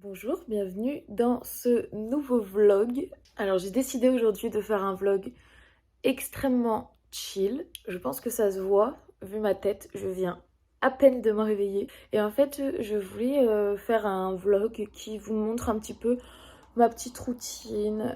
Bonjour, bienvenue dans ce nouveau vlog. Alors j'ai décidé aujourd'hui de faire un vlog extrêmement chill. Je pense que ça se voit, vu ma tête, je viens à peine de me réveiller. Et en fait, je voulais faire un vlog qui vous montre un petit peu ma petite routine,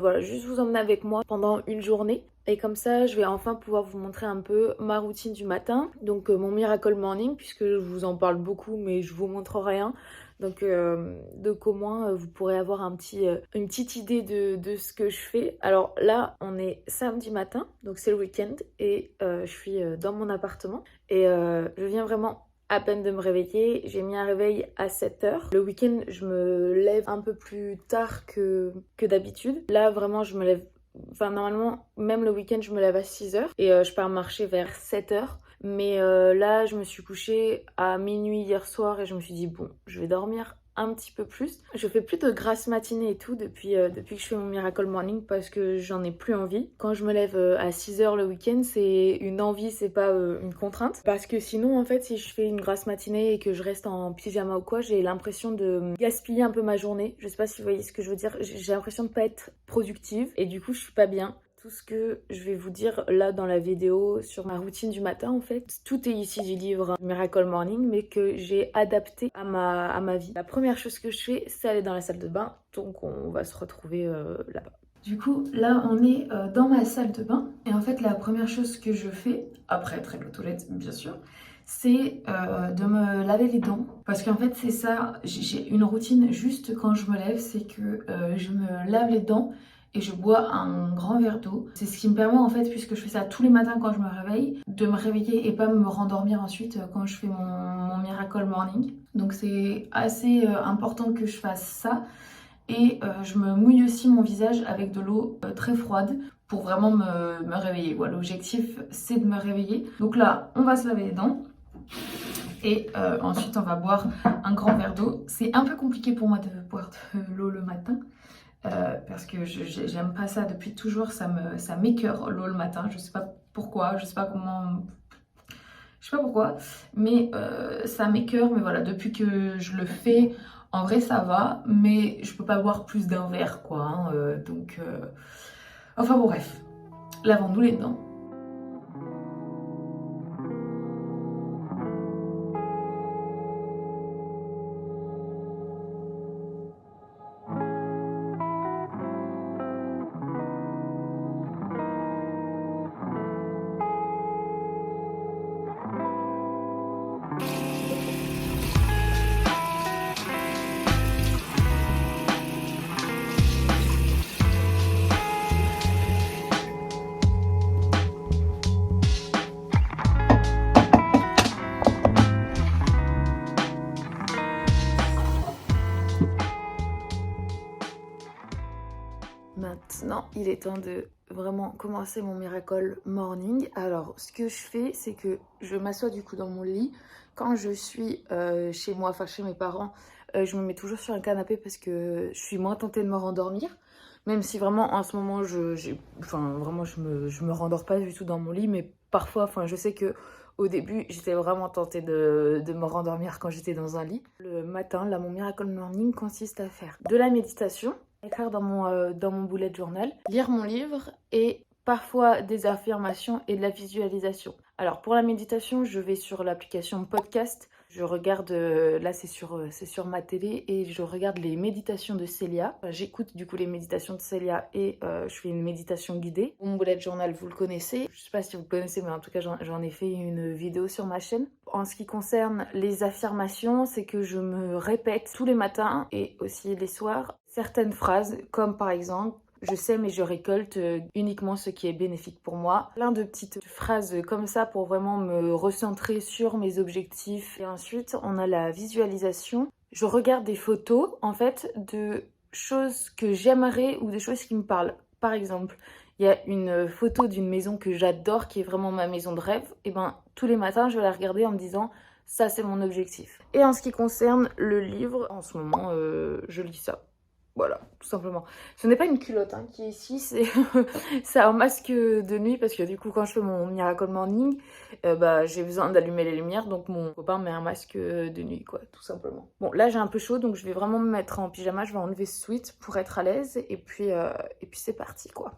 voilà, juste vous emmener avec moi pendant une journée. Et comme ça, je vais enfin pouvoir vous montrer un peu ma routine du matin. Donc mon Miracle Morning, puisque je vous en parle beaucoup, mais je vous montre rien. Donc au moins, vous pourrez avoir une petite idée de ce que je fais. Alors là, on est samedi matin, donc c'est le week-end. Et je suis dans mon appartement. Et je viens vraiment à peine de me réveiller. J'ai mis un réveil à 7h. Le week-end, je me lève un peu plus tard que d'habitude. Là, vraiment, je me lève... Enfin, normalement, même le week-end, je me lève à 6h. Et je pars marcher vers 7h. Mais là, je me suis couchée à minuit hier soir et je me suis dit, bon, je vais dormir un petit peu plus. Je fais plus de grasses matinées et tout depuis que je fais mon Miracle Morning parce que j'en ai plus envie. Quand je me lève à 6h le week-end, c'est une envie, c'est pas une contrainte. Parce que sinon, en fait, si je fais une grasse matinée et que je reste en pyjama ou quoi, j'ai l'impression de gaspiller un peu ma journée. Je sais pas si vous voyez ce que je veux dire. J'ai l'impression de pas être productive et du coup, je suis pas bien. Tout ce que je vais vous dire là dans la vidéo sur ma routine du matin, en fait, tout est ici du livre Miracle Morning, mais que j'ai adapté à ma vie. La première chose que je fais, c'est aller dans la salle de bain, donc on va se retrouver là-bas. Du coup, là, on est dans ma salle de bain, et en fait, la première chose que je fais, après être allée aux toilettes, bien sûr, c'est de me laver les dents. Parce qu'en fait, c'est ça, j'ai une routine juste quand je me lève, c'est que je me lave les dents et je bois un grand verre d'eau. C'est ce qui me permet en fait, puisque je fais ça tous les matins quand je me réveille, de me réveiller et pas me rendormir ensuite quand je fais mon Miracle Morning. Donc c'est assez important que je fasse ça. Et je me mouille aussi mon visage avec de l'eau très froide pour vraiment me réveiller. Voilà, l'objectif c'est de me réveiller. Donc là, on va se laver les dents. Et ensuite, on va boire un grand verre d'eau. C'est un peu compliqué pour moi de boire de l'eau le matin. Parce que j'aime pas ça depuis toujours, ça m'écœure l'eau le matin, je sais pas pourquoi, je sais pas comment, je sais pas pourquoi, mais ça m'écœure, mais voilà, depuis que je le fais, en vrai ça va, mais je peux pas boire plus d'un verre quoi, hein, enfin bon bref, lavons-nous les dents. Maintenant, il est temps de vraiment commencer mon Miracle Morning. Alors, ce que je fais, c'est que je m'assois du coup dans mon lit. Quand je suis chez moi, enfin chez mes parents, je me mets toujours sur un canapé parce que je suis moins tentée de me rendormir. Même si vraiment en ce moment, vraiment, je me rendors pas du tout dans mon lit. Mais parfois, enfin, je sais que au début, j'étais vraiment tentée de me rendormir quand j'étais dans un lit. Le matin, là, mon Miracle Morning consiste à faire de la méditation, écrire dans mon bullet journal, lire mon livre et parfois des affirmations et de la visualisation. Alors pour la méditation, je vais sur l'application podcast. Je regarde, là c'est sur ma télé et je regarde les méditations de Célia. J'écoute du coup les méditations de Célia et je fais une méditation guidée. Mon bullet journal, vous le connaissez. Je sais pas si vous le connaissez, mais en tout cas j'en ai fait une vidéo sur ma chaîne. En ce qui concerne les affirmations, c'est que je me répète tous les matins et aussi les soirs certaines phrases, comme par exemple je sème et je récolte uniquement ce qui est bénéfique pour moi. Plein de petites phrases comme ça pour vraiment me recentrer sur mes objectifs. Et ensuite, on a la visualisation. Je regarde des photos, en fait, de choses que j'aimerais ou des choses qui me parlent. Par exemple, il y a une photo d'une maison que j'adore, qui est vraiment ma maison de rêve. Et ben, tous les matins, je vais la regarder en me disant « ça, c'est mon objectif ». Et en ce qui concerne le livre, en ce moment, je lis ça. Voilà, tout simplement. Ce n'est pas une culotte hein, qui est ici, c'est c'est un masque de nuit parce que du coup quand je fais mon Miracle Morning, bah, j'ai besoin d'allumer les lumières donc mon copain met un masque de nuit quoi, tout simplement. Bon là j'ai un peu chaud donc je vais vraiment me mettre en pyjama, je vais enlever ce sweat pour être à l'aise et puis c'est parti quoi.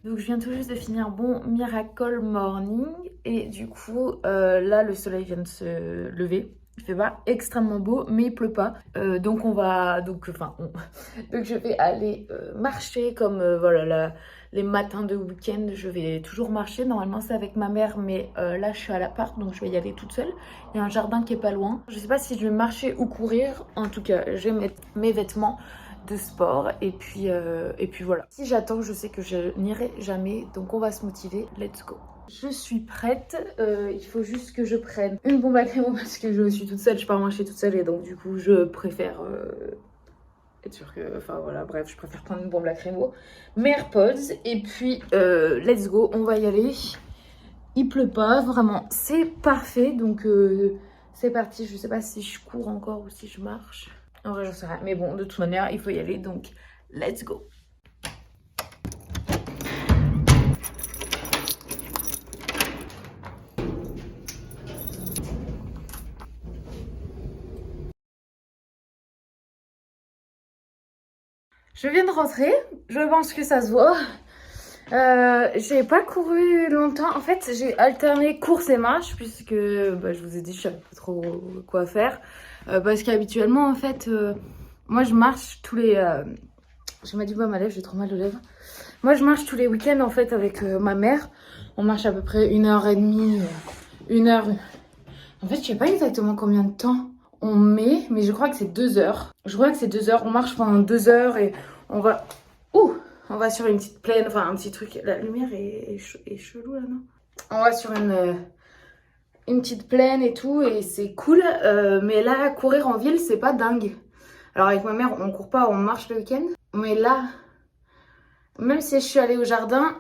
Donc je viens tout juste de finir mon Miracle Morning et du coup là le soleil vient de se lever. Il fait pas extrêmement beau mais il pleut pas. Donc on va donc je vais aller marcher comme voilà les matins de week-end. Je vais toujours marcher. Normalement c'est avec ma mère mais là je suis à l'appart donc je vais y aller toute seule. Il y a un jardin qui est pas loin. Je sais pas si je vais marcher ou courir. En tout cas je vais mettre mes vêtements de sport et puis voilà. Si j'attends, je sais que je n'irai jamais, donc on va se motiver. Let's go. Je suis prête, il faut juste que je prenne une bombe lacrymo parce que je suis toute seule, je pars marcher toute seule et donc du coup je préfère être sûre que, enfin voilà, bref, je préfère prendre une bombe lacrymo, mes AirPods et puis let's go, on va y aller. Il pleut pas, vraiment, c'est parfait, donc c'est parti. Je sais pas si je cours encore ou si je marche. En vrai, j'en sais rien. Mais bon, de toute manière, il faut y aller. Donc, let's go. Je viens de rentrer. Je pense que ça se voit. J'ai pas couru longtemps. En fait, j'ai alterné course et marche puisque bah, je vous ai dit, je savais pas trop quoi faire. Parce qu'habituellement, en fait, moi, je marche tous les... J'ai mal du bas à ma lèvre, j'ai trop mal aux lèvres. Moi, je marche tous les week-ends, en fait, avec ma mère. On marche à peu près 1h30, 1h... En fait, je sais pas exactement combien de temps on met, mais je crois que c'est 2 heures. Je crois que c'est 2 heures. On marche pendant 2 heures et on va... Ouh! On va sur une petite plaine, enfin un petit truc. La lumière est chelou là, non? On va sur une petite plaine et tout, et c'est cool. Mais là, courir en ville, c'est pas dingue. Alors avec ma mère, on court pas, on marche le week-end. Mais là, même si je suis allée au jardin,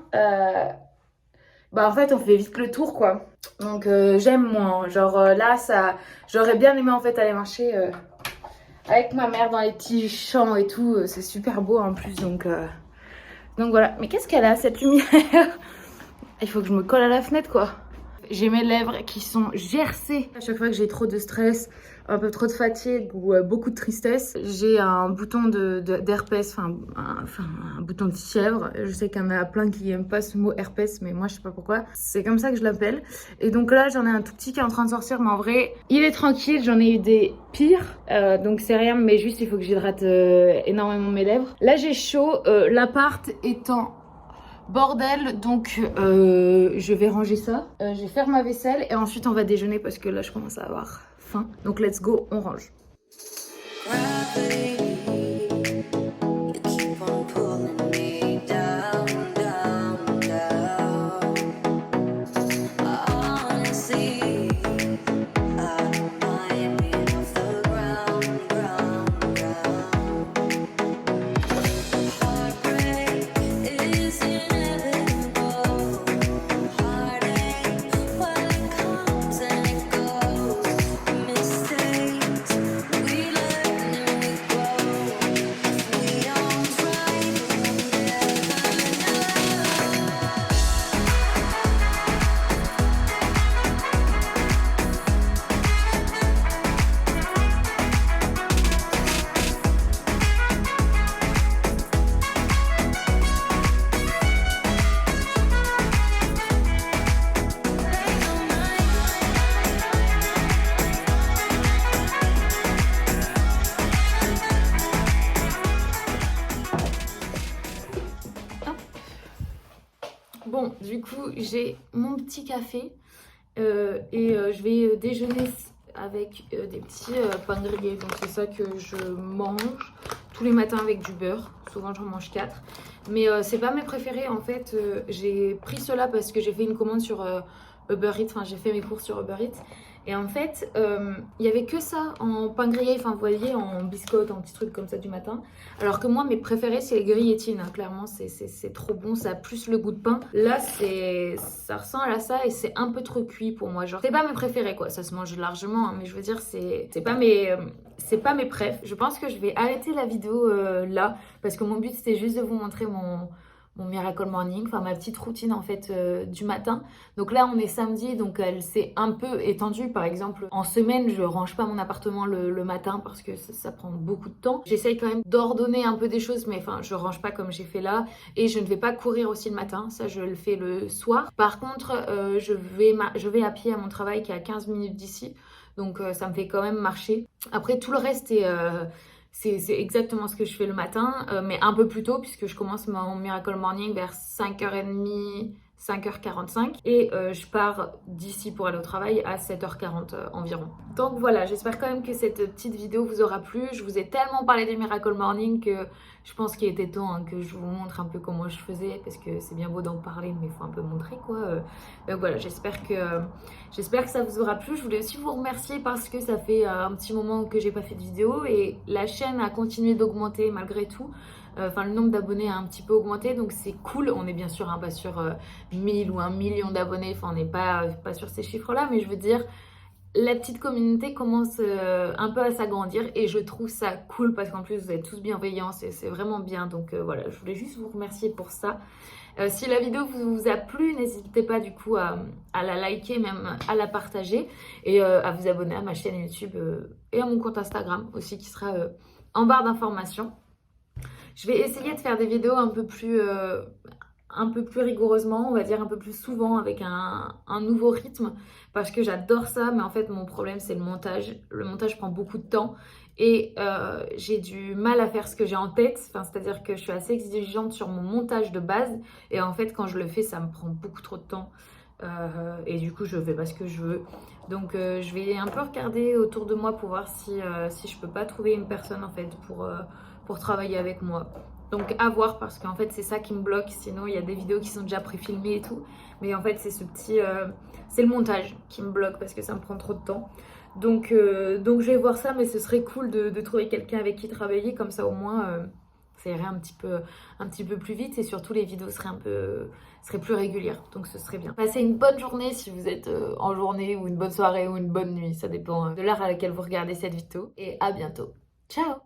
bah en fait on fait vite le tour quoi. Donc j'aime moins. Genre là, ça, j'aurais bien aimé en fait aller marcher avec ma mère dans les petits champs et tout. C'est super beau en plus donc voilà. Mais qu'est-ce qu'elle a cette lumière? Il faut que je me colle à la fenêtre quoi. J'ai mes lèvres qui sont gercées. À chaque fois que j'ai trop de stress, un peu trop de fatigue ou beaucoup de tristesse, j'ai un bouton d'herpès, enfin un bouton de fièvre. Je sais qu'il y en a plein qui n'aiment pas ce mot herpès, mais moi je sais pas pourquoi. C'est comme ça que je l'appelle. Et donc là j'en ai un tout petit qui est en train de sortir, mais en vrai il est tranquille. J'en ai eu des pires, donc c'est rien, mais juste il faut que j'hydrate énormément mes lèvres. Là j'ai chaud, l'appart étant bordel, donc je vais ranger ça, je vais faire ma vaisselle et ensuite on va déjeuner parce que là je commence à avoir faim. Donc let's go, on range. Bon, du coup, j'ai mon petit café je vais déjeuner avec des petits pains grillés. Donc c'est ça que je mange tous les matins avec du beurre. Souvent j'en mange 4. Mais c'est pas mes préférés en fait. J'ai pris cela parce que j'ai fait une commande sur Uber Eats. Enfin j'ai fait mes courses sur Uber Eats. Et en fait, il y avait que ça en pain grillé, enfin vous voyez, en biscotte, en petits trucs comme ça du matin. Alors que moi, mes préférés, c'est les grillettines, hein. Clairement, c'est trop bon, ça a plus le goût de pain. Là, ça ressemble à ça et c'est un peu trop cuit pour moi. Genre, c'est pas mes préférés, quoi. Ça se mange largement, hein, mais je veux dire, c'est pas mes préf. Je pense que je vais arrêter la vidéo là, parce que mon but, c'était juste de vous montrer mon Miracle Morning, enfin ma petite routine en fait du matin. Donc là on est samedi, donc elle s'est un peu étendue. Par exemple en semaine je range pas mon appartement le matin parce que ça prend beaucoup de temps. J'essaye quand même d'ordonner un peu des choses, mais enfin je range pas comme j'ai fait là. Et je ne vais pas courir aussi le matin, ça je le fais le soir. Par contre je vais à pied à mon travail qui est à 15 minutes d'ici. Donc ça me fait quand même marcher. Après tout le reste est... c'est exactement ce que je fais le matin, mais un peu plus tôt puisque je commence mon Miracle Morning vers 5h30, 5h45 et je pars d'ici pour aller au travail à 7h40 environ. Donc voilà, j'espère quand même que cette petite vidéo vous aura plu. Je vous ai tellement parlé des Miracle Morning que je pense qu'il était temps que je vous montre un peu comment je faisais parce que c'est bien beau d'en parler mais il faut un peu montrer quoi. Donc voilà, j'espère que ça vous aura plu. Je voulais aussi vous remercier parce que ça fait un petit moment que j'ai pas fait de vidéo et la chaîne a continué d'augmenter malgré tout. Enfin, le nombre d'abonnés a un petit peu augmenté, donc c'est cool. On est bien sûr pas sur 1000 ou 1 million d'abonnés, enfin on n'est pas sur ces chiffres-là, mais je veux dire, la petite communauté commence un peu à s'agrandir et je trouve ça cool parce qu'en plus vous êtes tous bienveillants, c'est vraiment bien. Donc voilà, je voulais juste vous remercier pour ça. Si la vidéo vous a plu, n'hésitez pas du coup à la liker, même à la partager et à vous abonner à ma chaîne YouTube et à mon compte Instagram aussi qui sera en barre d'informations. Je vais essayer de faire des vidéos un peu plus rigoureusement, on va dire un peu plus souvent avec un nouveau rythme parce que j'adore ça, mais en fait mon problème c'est le montage. Le montage prend beaucoup de temps et j'ai du mal à faire ce que j'ai en tête, enfin, c'est-à-dire que je suis assez exigeante sur mon montage de base et en fait quand je le fais ça me prend beaucoup trop de temps et du coup je fais pas ce que je veux. Donc je vais un peu regarder autour de moi pour voir si je peux pas trouver une personne en fait pour travailler avec moi. Donc à voir parce qu'en fait c'est ça qui me bloque, sinon il y a des vidéos qui sont déjà pré-filmées et tout. Mais en fait c'est c'est le montage qui me bloque parce que ça me prend trop de temps. Donc je vais voir ça, mais ce serait cool de trouver quelqu'un avec qui travailler, comme ça au moins ça irait un petit peu plus vite et surtout les vidéos seraient plus régulières, donc ce serait bien. Passez une bonne journée si vous êtes en journée ou une bonne soirée ou une bonne nuit, ça dépend de l'heure à laquelle vous regardez cette vidéo et à bientôt. Ciao!